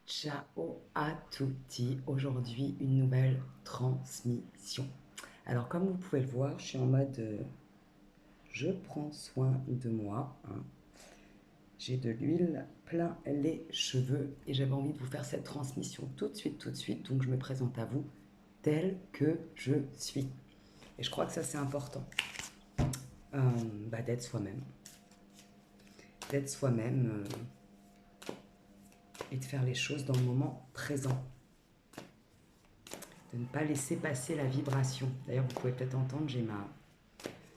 Ciao à tutti, aujourd'hui une nouvelle transmission. Alors comme vous pouvez le voir, je suis en mode je prends soin de moi, hein. J'ai de l'huile plein les cheveux et j'avais envie de vous faire cette transmission tout de suite, donc je me présente à vous tel que je suis. Et je crois que ça c'est important, d'être soi-même. D'être soi-même et de faire les choses dans le moment présent. De ne pas laisser passer la vibration. D'ailleurs, vous pouvez peut-être entendre, j'ai ma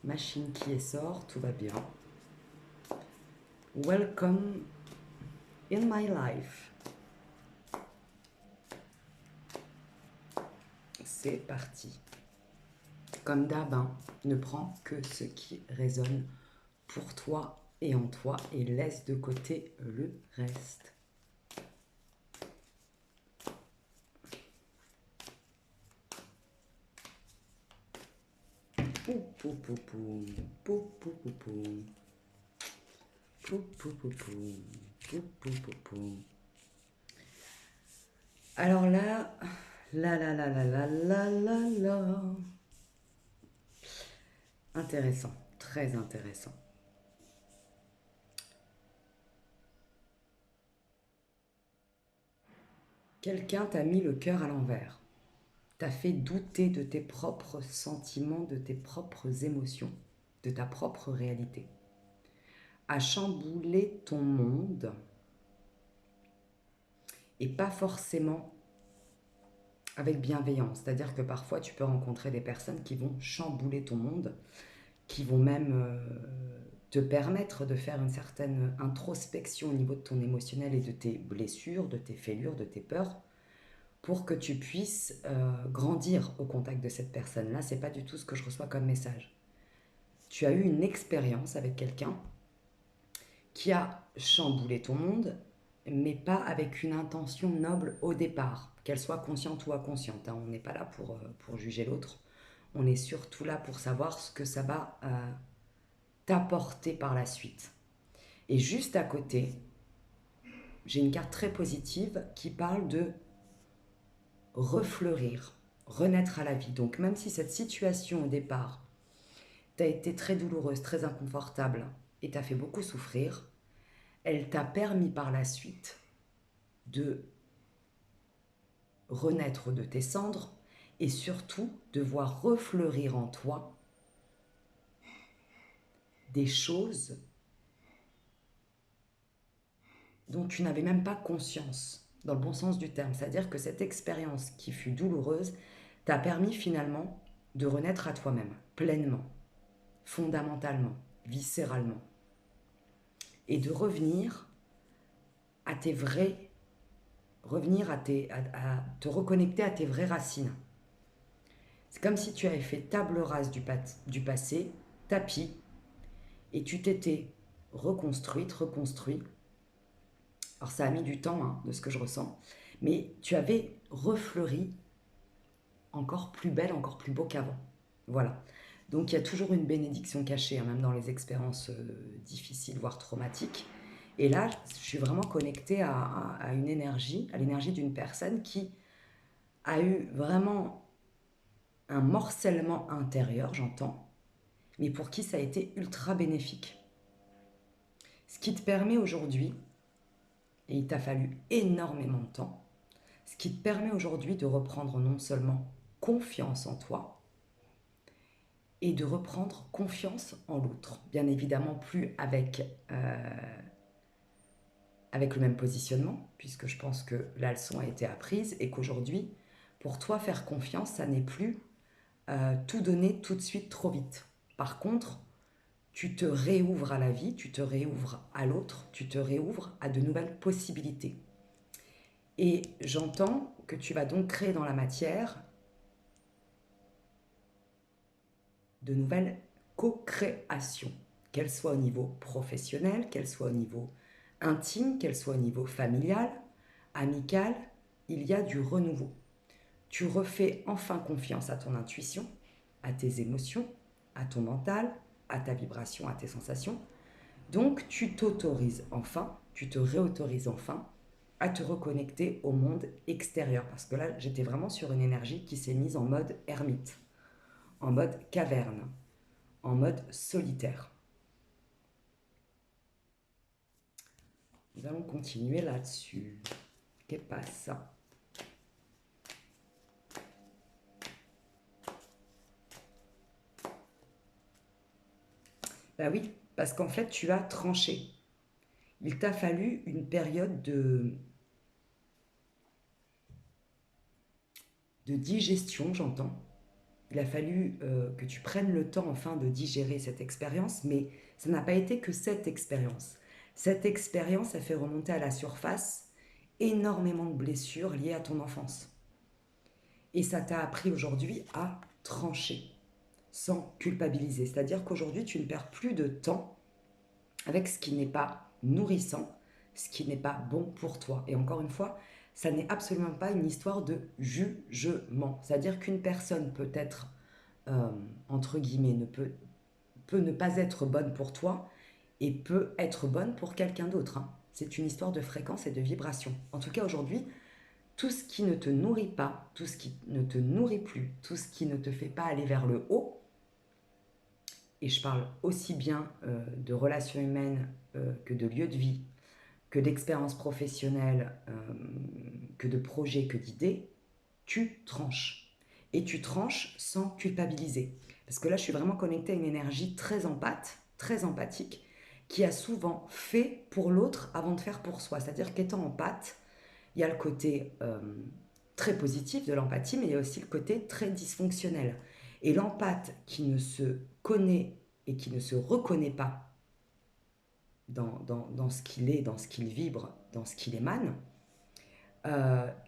machine qui sort, tout va bien. Welcome in my life. C'est parti. Comme d'hab, hein, ne prends que ce qui résonne pour toi et en toi et laisse de côté le reste. Pou, pou, pou, pou. Pou, pou, pou, pou. Pou, pou, pou, pou. Pou, pou, pou, pou. Alors là, là. Intéressant, très intéressant. Quelqu'un t'a mis le cœur à l'envers, t'a fait douter de tes propres sentiments, de tes propres émotions, de ta propre réalité, a chamboulé ton monde et pas forcément avec bienveillance. C'est-à-dire que parfois tu peux rencontrer des personnes qui vont chambouler ton monde, qui vont même te permettre de faire une certaine introspection au niveau de ton émotionnel et de tes blessures, de tes fêlures, de tes peurs, pour que tu puisses grandir au contact de cette personne-là. C'est pas du tout ce que je reçois comme message. Tu as eu une expérience avec quelqu'un qui a chamboulé ton monde, mais pas avec une intention noble au départ, qu'elle soit consciente ou inconsciente, hein. On n'est pas là pour juger l'autre. On est surtout là pour savoir ce que ça va t'apporter par la suite. Et juste à côté, j'ai une carte très positive qui parle de refleurir, renaître à la vie. Donc même si cette situation au départ t'a été très douloureuse, très inconfortable et t'a fait beaucoup souffrir, elle t'a permis par la suite de renaître de tes cendres et surtout de voir refleurir en toi des choses dont tu n'avais même pas conscience, dans le bon sens du terme. C'est-à-dire que cette expérience qui fut douloureuse t'a permis finalement de renaître à toi-même, pleinement, fondamentalement, viscéralement, et de revenir à tes vrais, à te reconnecter à tes vraies racines. C'est comme si tu avais fait table rase du passé, tapis, et tu t'étais reconstruit. Alors ça a mis du temps, hein, de ce que je ressens, mais tu avais refleuri encore plus belle, encore plus beau qu'avant. Voilà. Donc il y a toujours une bénédiction cachée, hein, même dans les expériences difficiles, voire traumatiques. Et là, je suis vraiment connectée à une énergie, à l'énergie d'une personne qui a eu vraiment un morcellement intérieur, j'entends, mais pour qui ça a été ultra bénéfique. Ce qui te permet aujourd'hui, et il t'a fallu énormément de temps, ce qui te permet aujourd'hui de reprendre non seulement confiance en toi, et de reprendre confiance en l'autre. Bien évidemment, plus avec le même positionnement, puisque je pense que la leçon a été apprise et qu'aujourd'hui, pour toi, faire confiance, ça n'est plus tout donner tout de suite trop vite. Par contre, tu te réouvres à la vie, tu te réouvres à l'autre, tu te réouvres à de nouvelles possibilités. Et j'entends que tu vas donc créer dans la matière de nouvelles co-créations, qu'elles soient au niveau professionnel, qu'elles soient au niveau intime, qu'elles soient au niveau familial, amical, il y a du renouveau. Tu refais enfin confiance à ton intuition, à tes émotions, à ton mental, à ta vibration, à tes sensations. Donc tu t'autorises enfin, tu te réautorises enfin à te reconnecter au monde extérieur. Parce que là, j'étais vraiment sur une énergie qui s'est mise en mode ermite, en mode caverne, en mode solitaire. Nous allons continuer là-dessus. Qu'est-ce que ça? Bah oui, parce qu'en fait, tu as tranché. Il t'a fallu une période de digestion, j'entends. Il a fallu que tu prennes le temps enfin de digérer cette expérience, mais ça n'a pas été que cette expérience. Cette expérience a fait remonter à la surface énormément de blessures liées à ton enfance. Et ça t'a appris aujourd'hui à trancher sans culpabiliser. C'est-à-dire qu'aujourd'hui, tu ne perds plus de temps avec ce qui n'est pas nourrissant, ce qui n'est pas bon pour toi. Et encore une fois, ça n'est absolument pas une histoire de jugement. C'est-à-dire qu'une personne peut être, entre guillemets, peut ne pas être bonne pour toi et peut être bonne pour quelqu'un d'autre. Hein. C'est une histoire de fréquence et de vibration. En tout cas, aujourd'hui, tout ce qui ne te nourrit pas, tout ce qui ne te nourrit plus, tout ce qui ne te fait pas aller vers le haut, et je parle aussi bien de relations humaines que de lieux de vie, que d'expériences professionnelles, que de projets, que d'idées, tu tranches. Et tu tranches sans culpabiliser. Parce que là, je suis vraiment connectée à une énergie très très empathique, qui a souvent fait pour l'autre avant de faire pour soi. C'est-à-dire qu'étant empathe, il y a le côté très positif de l'empathie, mais il y a aussi le côté très dysfonctionnel. Et l'empathe qui ne se connaît et qui ne se reconnaît pas dans ce qu'il est, dans ce qu'il vibre, dans ce qu'il émane,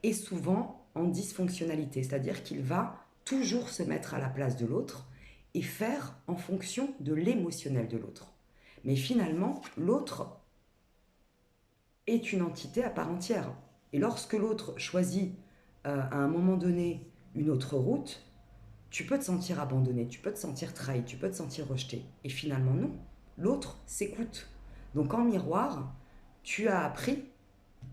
est souvent en dysfonctionnalité. C'est-à-dire qu'il va toujours se mettre à la place de l'autre et faire en fonction de l'émotionnel de l'autre. Mais finalement, l'autre est une entité à part entière. Et lorsque l'autre choisit à un moment donné une autre route, tu peux te sentir abandonné, tu peux te sentir trahi, tu peux te sentir rejeté. Et finalement, non. L'autre s'écoute. Donc en miroir, tu as appris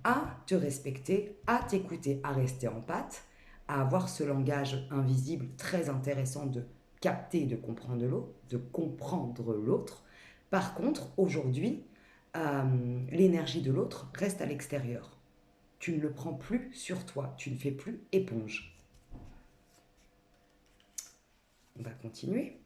à te respecter, à t'écouter, à rester en pâte, à avoir ce langage invisible très intéressant de capter, de comprendre l'autre. Par contre, aujourd'hui, l'énergie de l'autre reste à l'extérieur. Tu ne le prends plus sur toi, tu ne fais plus éponge. On va continuer.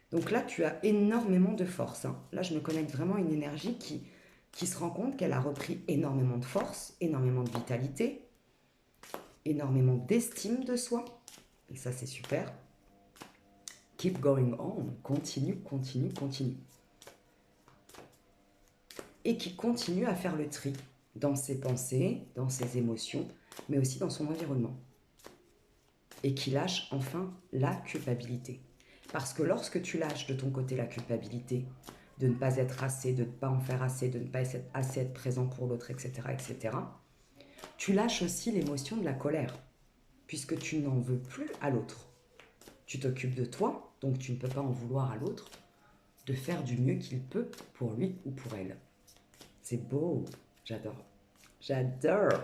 Donc là, tu as énormément de force. Hein. Là, je me connecte vraiment à une énergie qui se rend compte qu'elle a repris énormément de force, énormément de vitalité, énormément d'estime de soi. Et ça, c'est super. Keep going on. Continue, continue, continue. Et qui continue à faire le tri dans ses pensées, dans ses émotions, mais aussi dans son environnement. Et qui lâche enfin la culpabilité. Parce que lorsque tu lâches de ton côté la culpabilité, de ne pas être assez, de ne pas en faire assez, de ne pas assez être présent pour l'autre, etc., etc., tu lâches aussi l'émotion de la colère, puisque tu n'en veux plus à l'autre. Tu t'occupes de toi, donc tu ne peux pas en vouloir à l'autre de faire du mieux qu'il peut pour lui ou pour elle. C'est beau, j'adore. J'adore.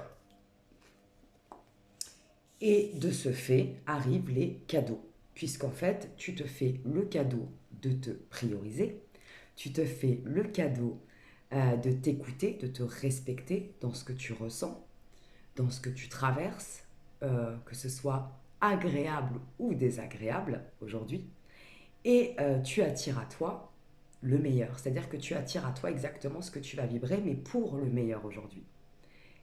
Et de ce fait arrivent les cadeaux, puisqu'en fait, tu te fais le cadeau de te prioriser, tu te fais le cadeau de t'écouter, de te respecter dans ce que tu ressens, dans ce que tu traverses, que ce soit agréable ou désagréable aujourd'hui, et tu attires à toi le meilleur, c'est-à-dire que tu attires à toi exactement ce que tu vas vibrer, mais pour le meilleur aujourd'hui,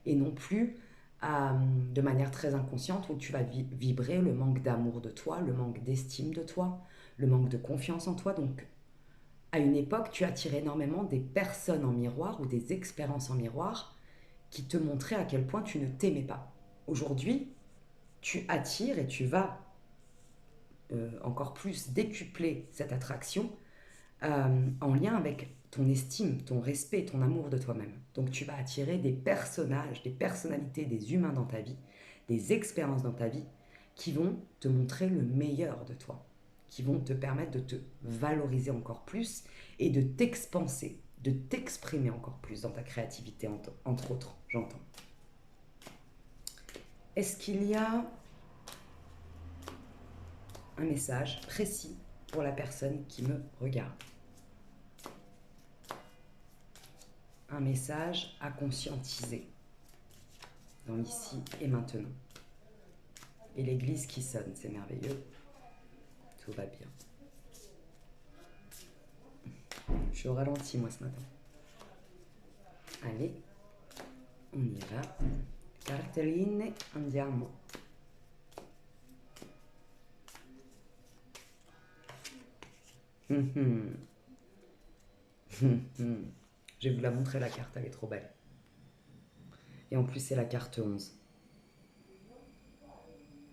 et non plus de manière très inconsciente où tu vas vibrer le manque d'amour de toi, le manque d'estime de toi, le manque de confiance en toi. Donc, à une époque, tu attirais énormément des personnes en miroir ou des expériences en miroir qui te montraient à quel point tu ne t'aimais pas. Aujourd'hui, tu attires et tu vas encore plus décupler cette attraction en lien avec ton estime, ton respect, ton amour de toi-même. Donc tu vas attirer des personnages, des personnalités, des humains dans ta vie, des expériences dans ta vie qui vont te montrer le meilleur de toi, qui vont te permettre de te valoriser encore plus et de t'expanser, de t'exprimer encore plus dans ta créativité, entre autres, j'entends. Est-ce qu'il y a un message précis pour la personne qui me regarde? Un message à conscientiser dans l'ici et maintenant. Et l'église qui sonne, c'est merveilleux. Tout va bien. Je suis au ralenti, moi, ce matin. Allez, on y va. Cartelline, andiamo. Je vais vous la montrer, la carte, elle est trop belle. Et en plus, c'est la carte 11.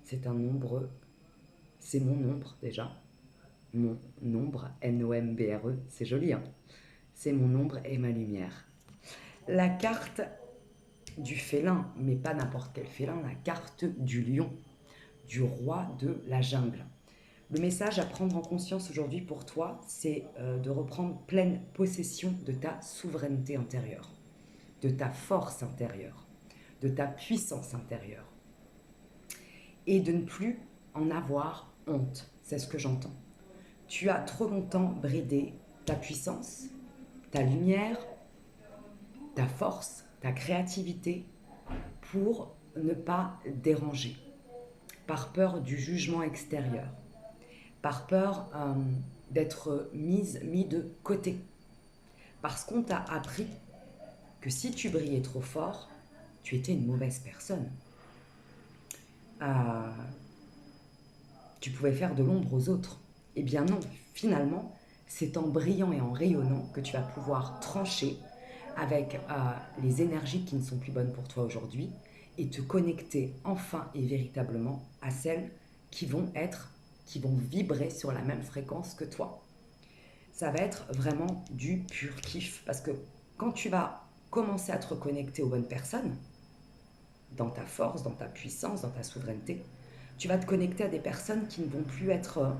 C'est un nombre, c'est mon nombre déjà. Mon nombre, N-O-M-B-R-E, c'est joli, hein. C'est mon nombre et ma lumière. La carte du félin, mais pas n'importe quel félin, la carte du lion, du roi de la jungle. Le message à prendre en conscience aujourd'hui pour toi, c'est de reprendre pleine possession de ta souveraineté intérieure, de ta force intérieure, de ta puissance intérieure. Et de ne plus en avoir honte, c'est ce que j'entends. Tu as trop longtemps bridé ta puissance, ta lumière, ta force, ta créativité pour ne pas déranger, par peur du jugement extérieur, par peur d'être mis de côté. Parce qu'on t'a appris que si tu brillais trop fort, tu étais une mauvaise personne. Tu pouvais faire de l'ombre aux autres. Eh bien non, finalement, c'est en brillant et en rayonnant que tu vas pouvoir trancher avec les énergies qui ne sont plus bonnes pour toi aujourd'hui et te connecter enfin et véritablement à celles qui vont vibrer sur la même fréquence que toi. Ça va être vraiment du pur kiff parce que quand tu vas commencer à te reconnecter aux bonnes personnes, dans ta force, dans ta puissance, dans ta souveraineté, tu vas te connecter à des personnes qui ne vont plus être,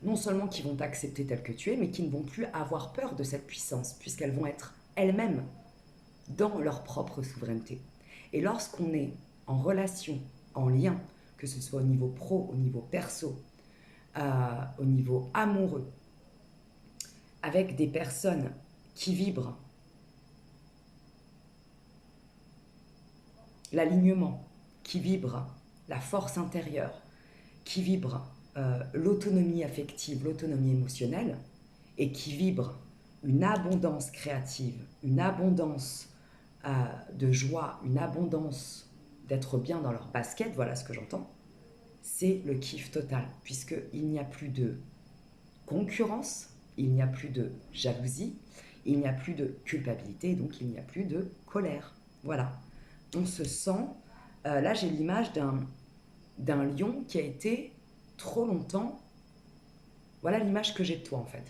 non seulement qui vont t'accepter tel que tu es, mais qui ne vont plus avoir peur de cette puissance, puisqu'elles vont être elles-mêmes dans leur propre souveraineté. Et lorsqu'on est en relation, en lien, que ce soit au niveau pro, au niveau perso, au niveau amoureux, avec des personnes qui vibrent l'alignement, qui vibrent la force intérieure, qui vibrent l'autonomie affective, l'autonomie émotionnelle, et qui vibrent une abondance créative, une abondance de joie, une abondance d'être bien dans leur basket, voilà ce que j'entends, c'est le kiff total, puisqu'il n'y a plus de concurrence, il n'y a plus de jalousie, il n'y a plus de culpabilité, donc il n'y a plus de colère. Voilà, on se sent... là, j'ai l'image d'un lion qui a été trop longtemps... Voilà l'image que j'ai de toi, en fait.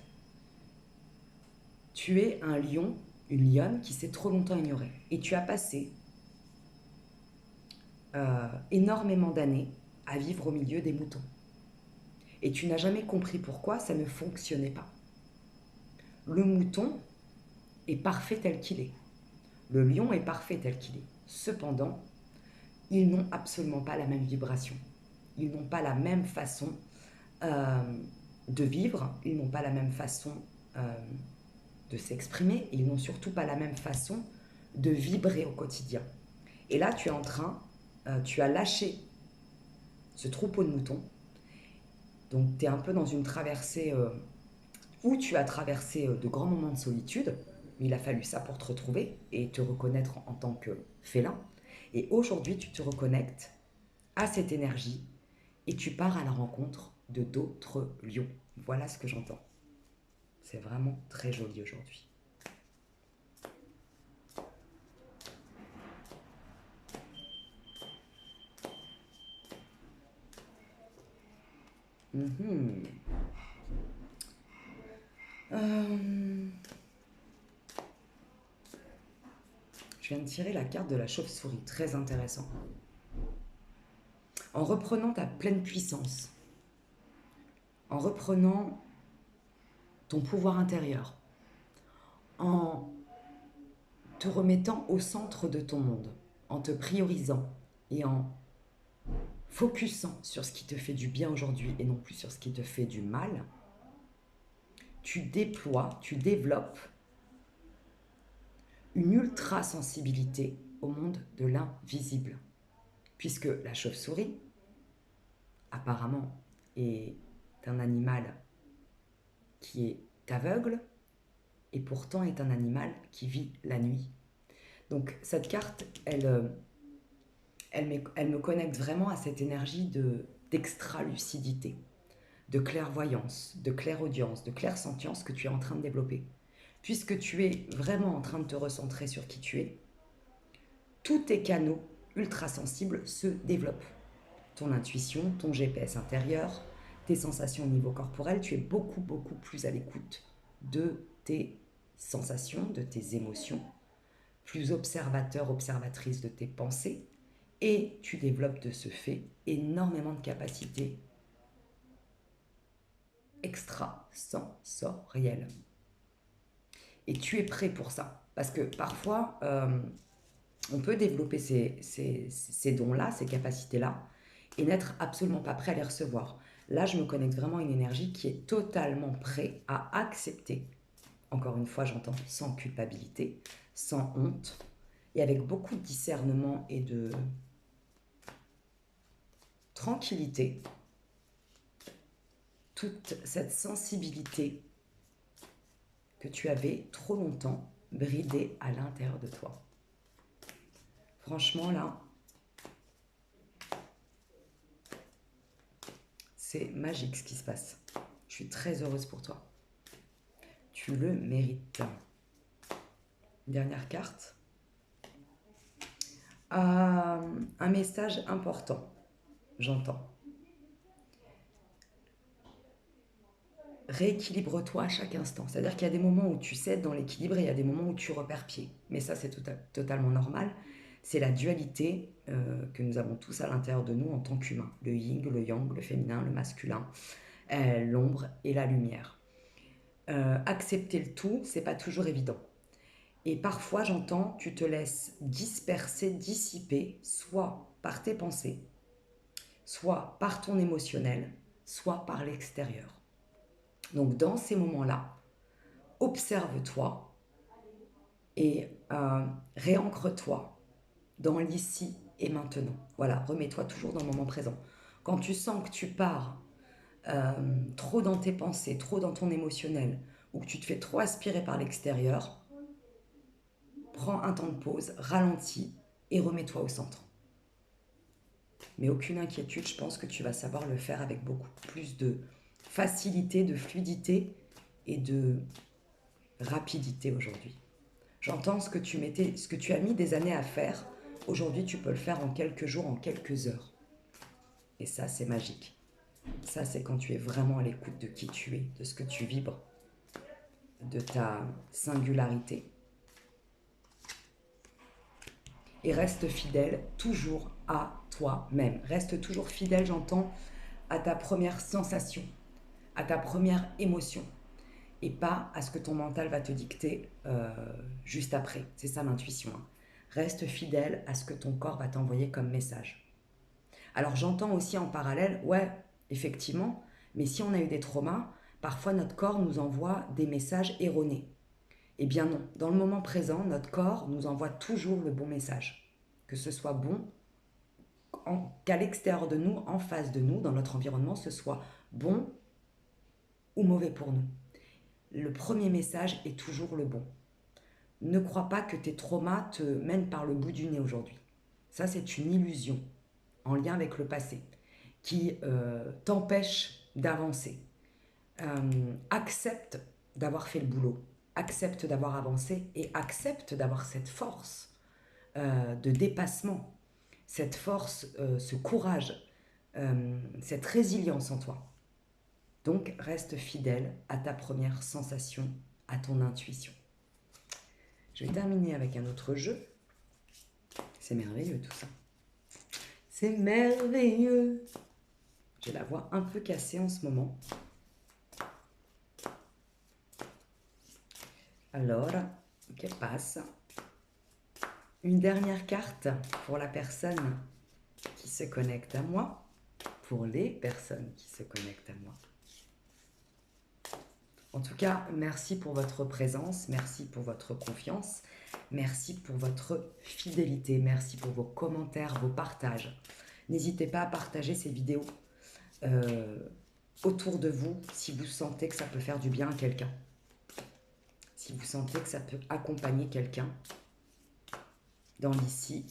Tu es un lion, une lionne qui s'est trop longtemps ignorée. Et tu as passé énormément d'années à vivre au milieu des moutons. Et tu n'as jamais compris pourquoi ça ne fonctionnait pas. Le mouton est parfait tel qu'il est. Le lion est parfait tel qu'il est. Cependant, ils n'ont absolument pas la même vibration. Ils n'ont pas la même façon de vivre. Ils n'ont pas la même façon de s'exprimer. Ils n'ont surtout pas la même façon de vibrer au quotidien. Et là, tu es en train, tu as lâché ce troupeau de moutons. Donc, tu es un peu dans une traversée où tu as traversé de grands moments de solitude. Il a fallu ça pour te retrouver et te reconnaître en tant que félin. Et aujourd'hui, tu te reconnectes à cette énergie et tu pars à la rencontre de d'autres lions. Voilà ce que j'entends. C'est vraiment très joli aujourd'hui. Je viens de tirer la carte de la chauve-souris, très intéressant. En reprenant ta pleine puissance, en reprenant ton pouvoir intérieur, en te remettant au centre de ton monde, en te priorisant et en focusant sur ce qui te fait du bien aujourd'hui et non plus sur ce qui te fait du mal, tu déploies, tu développes une ultra-sensibilité au monde de l'invisible. Puisque la chauve-souris, apparemment, est un animal qui est aveugle et pourtant est un animal qui vit la nuit. Donc cette carte, elle me connecte vraiment à cette énergie d'extra-lucidité, de clairvoyance, de clairaudience, de clairsentience que tu es en train de développer. Puisque tu es vraiment en train de te recentrer sur qui tu es, tous tes canaux ultra sensibles se développent. Ton intuition, ton GPS intérieur, tes sensations au niveau corporel, tu es beaucoup plus à l'écoute de tes sensations, de tes émotions, plus observateur, observatrice de tes pensées, et tu développes de ce fait énormément de capacités extrasensorielles. Et tu es prêt pour ça. Parce que parfois, on peut développer ces dons-là, ces capacités-là, et n'être absolument pas prêt à les recevoir. Là, je me connecte vraiment à une énergie qui est totalement prête à accepter. Encore une fois, j'entends sans culpabilité, sans honte, et avec beaucoup de discernement et de tranquillité, toute cette sensibilité que tu avais trop longtemps bridée à l'intérieur de toi. Franchement, là, c'est magique ce qui se passe. Je suis très heureuse pour toi. Tu le mérites. Dernière carte. Un message important, j'entends. Rééquilibre-toi à chaque instant. C'est-à-dire qu'il y a des moments où tu cèdes dans l'équilibre et il y a des moments où tu repères pied. Mais ça, c'est totalement normal. C'est la dualité que nous avons tous à l'intérieur de nous en tant qu'humains. Le yin, le yang, le féminin, le masculin, l'ombre et la lumière. Accepter le tout, c'est pas toujours évident. Et parfois, j'entends, tu te laisses disperser, dissiper, soit par tes pensées, soit par ton émotionnel, soit par l'extérieur. Donc, dans ces moments-là, observe-toi et réancre-toi dans l'ici et maintenant. Voilà, remets-toi toujours dans le moment présent. Quand tu sens que tu pars trop dans tes pensées, trop dans ton émotionnel, ou que tu te fais trop aspirer par l'extérieur, prends un temps de pause, ralentis et remets-toi au centre. Mais aucune inquiétude, je pense que tu vas savoir le faire avec beaucoup plus de facilité, de fluidité et de rapidité aujourd'hui. J'entends ce que tu as mis des années à faire. Aujourd'hui, tu peux le faire en quelques jours, en quelques heures. Et ça, c'est magique. Ça, c'est quand tu es vraiment à l'écoute de qui tu es, de ce que tu vibres, de ta singularité. Et reste fidèle toujours à toi-même. Reste toujours fidèle, j'entends, à ta première sensation, à ta première émotion. Et pas à ce que ton mental va te dicter juste après. C'est ça l'intuition. Hein. Reste fidèle à ce que ton corps va t'envoyer comme message. Alors j'entends aussi en parallèle, ouais, effectivement, mais si on a eu des traumas, parfois notre corps nous envoie des messages erronés. Eh bien non, dans le moment présent, notre corps nous envoie toujours le bon message. Que ce soit bon, qu'à l'extérieur de nous, en face de nous, dans notre environnement, ce soit bon ou mauvais pour nous. Le premier message est toujours le bon. Ne crois pas que tes traumas te mènent par le bout du nez aujourd'hui. Ça, c'est une illusion en lien avec le passé qui t'empêche d'avancer. Accepte d'avoir fait le boulot, accepte d'avoir avancé et accepte d'avoir cette force de dépassement, cette force, ce courage, cette résilience en toi. Donc, reste fidèle à ta première sensation, à ton intuition. Je vais terminer avec un autre jeu. C'est merveilleux tout ça. C'est merveilleux. J'ai la voix un peu cassée en ce moment. Alors, que passe? Une dernière carte pour la personne qui se connecte à moi, pour les personnes qui se connectent à moi. En tout cas, merci pour votre présence, merci pour votre confiance, merci pour votre fidélité, merci pour vos commentaires, vos partages. N'hésitez pas à partager ces vidéos autour de vous si vous sentez que ça peut faire du bien à quelqu'un. Si vous sentez que ça peut accompagner quelqu'un dans l'ici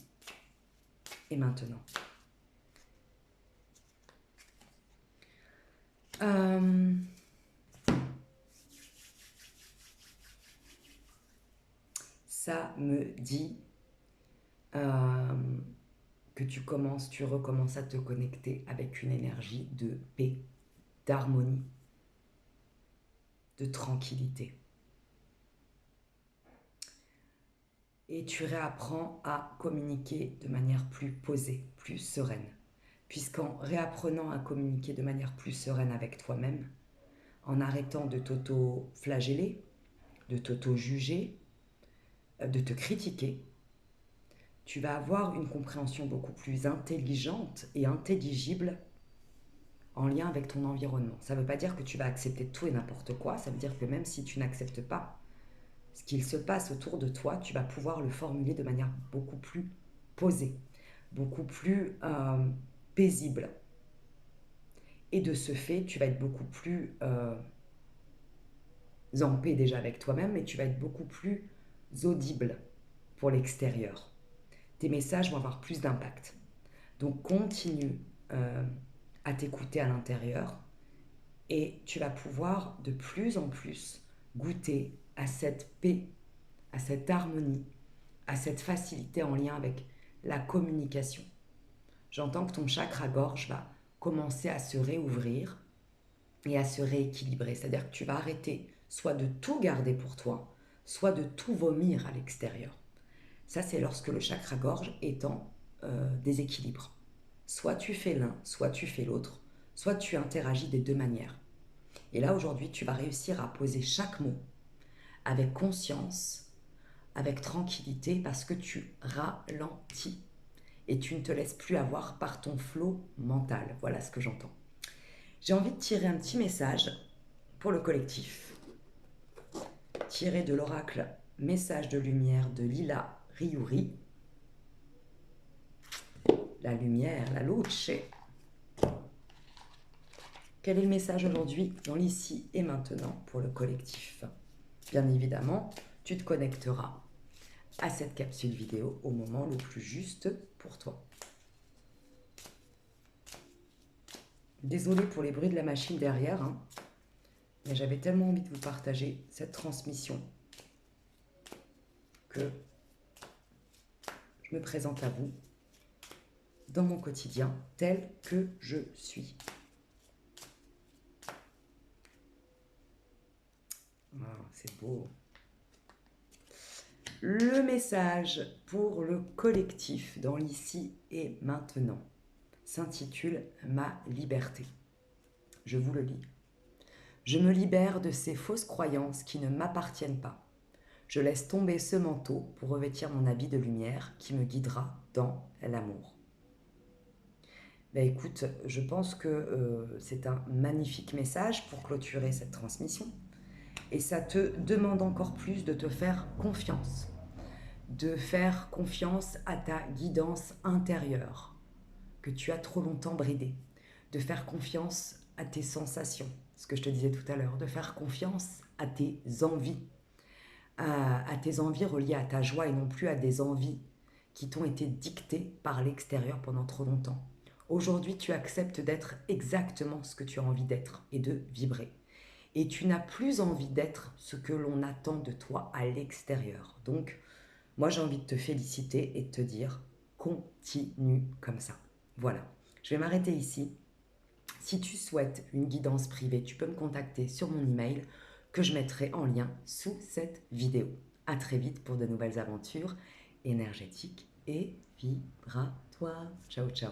et maintenant. Ça me dit que tu recommences à te connecter avec une énergie de paix, d'harmonie, de tranquillité. Et tu réapprends à communiquer de manière plus posée, plus sereine. Puisqu'en réapprenant à communiquer de manière plus sereine avec toi-même, en arrêtant de t'auto-flageller, de t'auto-juger, de te critiquer, tu vas avoir une compréhension beaucoup plus intelligente et intelligible en lien avec ton environnement. Ça ne veut pas dire que tu vas accepter tout et n'importe quoi, ça veut dire que même si tu n'acceptes pas ce qu'il se passe autour de toi, tu vas pouvoir le formuler de manière beaucoup plus posée, beaucoup plus paisible. Et de ce fait, tu vas être beaucoup plus en paix déjà avec toi-même, mais tu vas être beaucoup plus audible pour l'extérieur. Tes messages vont avoir plus d'impact. Donc continue à t'écouter à l'intérieur et tu vas pouvoir de plus en plus goûter à cette paix, à cette harmonie, à cette facilité en lien avec la communication. J'entends que ton chakra gorge va commencer à se réouvrir et à se rééquilibrer. C'est-à-dire que tu vas arrêter soit de tout garder pour toi, soit de tout vomir à l'extérieur. Ça, c'est lorsque le chakra gorge est en déséquilibre. Soit tu fais l'un, soit tu fais l'autre, soit tu interagis des deux manières. Et là, aujourd'hui, tu vas réussir à poser chaque mot avec conscience, avec tranquillité, parce que tu ralentis et tu ne te laisses plus avoir par ton flot mental. Voilà ce que j'entends. J'ai envie de tirer un petit message pour le collectif, tiré de l'oracle Message de lumière de Lila Riouri. La lumière, la luce. Quel est le message aujourd'hui dans l'ici et maintenant pour le collectif? Bien évidemment, tu te connecteras à cette capsule vidéo au moment le plus juste pour toi. Désolée pour les bruits de la machine derrière, hein, mais j'avais tellement envie de vous partager cette transmission que je me présente à vous dans mon quotidien tel que je suis. Oh, c'est beau. Le message pour le collectif dans l'ici et maintenant s'intitule « Ma liberté ». Je vous le lis. Je me libère de ces fausses croyances qui ne m'appartiennent pas. Je laisse tomber ce manteau pour revêtir mon habit de lumière qui me guidera dans l'amour. Ben écoute, je pense que c'est un magnifique message pour clôturer cette transmission. Et ça te demande encore plus de te faire confiance. De faire confiance à ta guidance intérieure que tu as trop longtemps bridée. De faire confiance à tes sensations, ce que je te disais tout à l'heure. De faire confiance à tes envies. À tes envies reliées à ta joie et non plus à des envies qui t'ont été dictées par l'extérieur pendant trop longtemps. Aujourd'hui, tu acceptes d'être exactement ce que tu as envie d'être et de vibrer. Et tu n'as plus envie d'être ce que l'on attend de toi à l'extérieur. Donc, moi, j'ai envie de te féliciter et de te dire, continue comme ça. Voilà, je vais m'arrêter ici. Si tu souhaites une guidance privée, tu peux me contacter sur mon email que je mettrai en lien sous cette vidéo. À très vite pour de nouvelles aventures énergétiques et vibratoires. Ciao, ciao.